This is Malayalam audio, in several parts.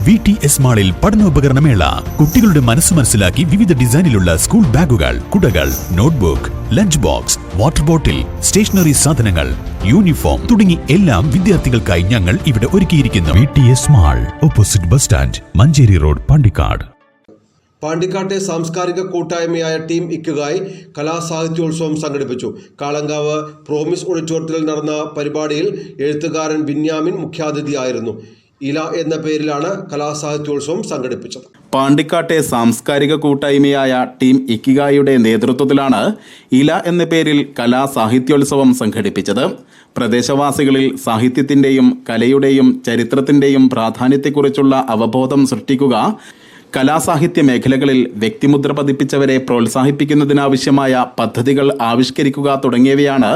VTS മാളിൽ പഠനോപകരണമേള. കുട്ടികളുടെ മനസ്സ് മനസ്സിലാക്കി വിവിധ ഡിസൈനിലുള്ള സ്കൂൾ ബാഗുകൾ, കുടകൾ, notebook, lunch box, water bottle, stationery സാധനങ്ങൾ, യൂണിഫോം തുടങ്ങി എല്ലാം വിദ്യാർത്ഥികൾക്കായി ഞങ്ങൾ ഇവിടെ ഒരുക്കിയിരിക്കുന്നു. VTS mall, opposite bus stand, Manjeri road, Pandikkad. പാണ്ടിക്കാട്ടെ സാംസ്കാരിക കൂട്ടായ്മയായ ടീം ഇക്കിഗായ് കലാസാഹിത്യോത്സവം സംഘടിപ്പിച്ചു. കാളങ്കാവ് പ്രോമിസ് ഓഡിറ്റോറിയത്തിൽ നടന്ന പരിപാടിയിൽ എഴുത്തുകാരൻ ബിന്യാമിൻ മുഖ്യാതിഥിയായിരുന്നു. ഇല എന്ന പേരിലാണ് കലാസാഹിത്യോത്സവം സംഘടിപ്പിച്ചത്. പാണ്ടിക്കാട്ടെ സാംസ്കാരിക കൂട്ടായ്മയായ ടീം ഇക്കിഗായുടെ നേതൃത്വത്തിലാണ് ഇല എന്ന പേരിൽ കലാസാഹിത്യോത്സവം സംഘടിപ്പിച്ചത്. പ്രദേശവാസികളിൽ സാഹിത്യത്തിൻ്റെയും കലയുടെയും ചരിത്രത്തിൻ്റെയും പ്രാധാന്യത്തെക്കുറിച്ചുള്ള അവബോധം സൃഷ്ടിക്കുക, കലാസാഹിത്യ മേഖലകളിൽ വ്യക്തിമുദ്ര പതിപ്പിച്ചവരെ പ്രോത്സാഹിപ്പിക്കുന്നതിനാവശ്യമായ പദ്ധതികൾ ആവിഷ്കരിക്കുക തുടങ്ങിയവയാണ്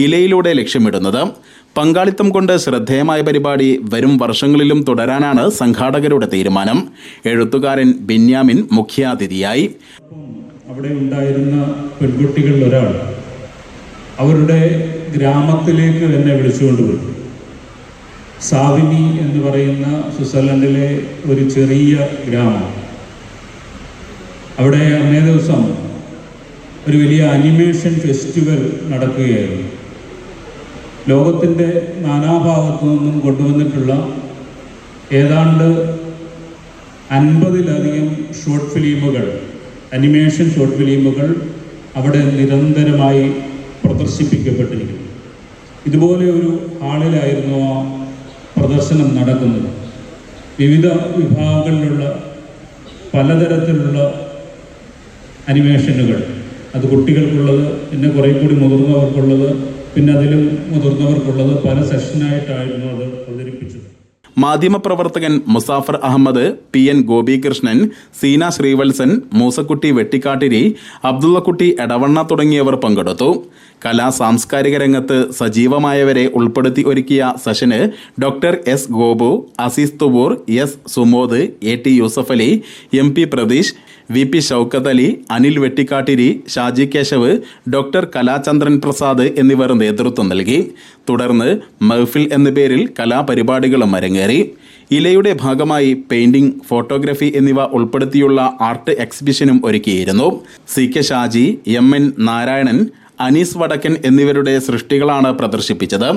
ഇലയിലൂടെ ലക്ഷ്യമിടുന്നത്. പങ്കാളിത്തം കൊണ്ട് ശ്രദ്ധേയമായ പരിപാടി വരും വർഷങ്ങളിലും തുടരാനാണ് സംഘാടകരുടെ തീരുമാനം. എഴുത്തുകാരൻ ബിന്യാമിൻ മുഖ്യാതിഥിയായി. അവിടെ ഉണ്ടായിരുന്ന പെൺകുട്ടികളിൽ ഒരാൾ അവരുടെ ഗ്രാമത്തിലേക്ക് എന്നെ വിളിച്ചുകൊണ്ടുപോയി. സാവിനി എന്ന് പറയുന്ന സ്വിറ്റ്സർലൻഡിലെ ഒരു ചെറിയ ഗ്രാമം. അവിടെ അന്നേ ദിവസം ഒരു വലിയ അനിമേഷൻ ഫെസ്റ്റിവൽ നടക്കുകയായിരുന്നു. ലോകത്തിൻ്റെ നാനാഭാഗത്തു നിന്നും കൊണ്ടുവന്നിട്ടുള്ള ഏതാണ്ട് 50-ലധികം ഷോർട്ട് ഫിലിമുകൾ, അനിമേഷൻ ഷോർട്ട് ഫിലിമുകൾ അവിടെ നിരന്തരമായി പ്രദർശിപ്പിക്കപ്പെട്ടിരിക്കുന്നു. ഇതുപോലെ ഒരു ഹാളിലായിരുന്നു ആ പ്രദർശനം നടക്കുന്നത്. വിവിധ വിഭാഗങ്ങളിലുള്ള പലതരത്തിലുള്ള അനിമേഷനുകൾ, അത് കുട്ടികൾക്കുള്ളത്, പിന്നെ കുറേ കൂടി മുതിർന്നവർക്കുള്ളത്, പിന്നെ അതിലും മുതിർന്നവർക്കുള്ളത് പല സെഷനായിട്ടായിരുന്നു അത് അവതരിപ്പിച്ചത്. മാധ്യമപ്രവർത്തകൻ മുസാഫർ അഹമ്മദ്, PN ഗോപികൃഷ്ണൻ, സീന ശ്രീവത്സൻ, മൂസക്കുട്ടി വെട്ടിക്കാട്ടിരി, അബ്ദുള്ളക്കുട്ടി എടവണ്ണ തുടങ്ങിയവർ പങ്കെടുത്തു. സാംസ്കാരിക രംഗത്ത് സജീവമായവരെ ഉൾപ്പെടുത്തി ഒരുക്കിയ സെഷന് doctor S Gopu, Aziz Thuvvur, S Sumod, AT Yusufali, MP Pratheesh, VP Shoukath Ali, Anil Vettikattiri, Shaji Keshav, doctor Kalachandran Prasad എന്നിവർ നേതൃത്വം നൽകി. തുടർന്ന് മഹ്ഫിൽ എന്ന പേരിൽ കലാപരിപാടികളും അരങ്ങേറി. ഇലയുടെ ഭാഗമായി പെയിന്റിംഗ്, ഫോട്ടോഗ്രാഫി എന്നിവ ഉൾപ്പെടുത്തിയുള്ള ആർട്ട് എക്സിബിഷനും ഒരുക്കിയിരുന്നു. CK ഷാജി, MN നാരായണൻ, അനീസ് വടക്കൻ എന്നിവരുടെ സൃഷ്ടികളാണ് പ്രദർശിപ്പിച്ചത്.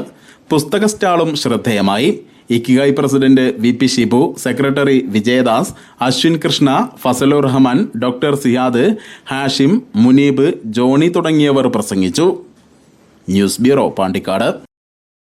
പുസ്തക സ്റ്റാളും ശ്രദ്ധേയമായി. Ikigai president VP Shibu, secretary Vijayadas, Ashwin Krishna, Fazalur Rahman, doctor Siyad, Hashim, Muneeb, Johny തുടങ്ങിയവർ പ്രസംഗിച്ചു. News bureau, Pandikkad.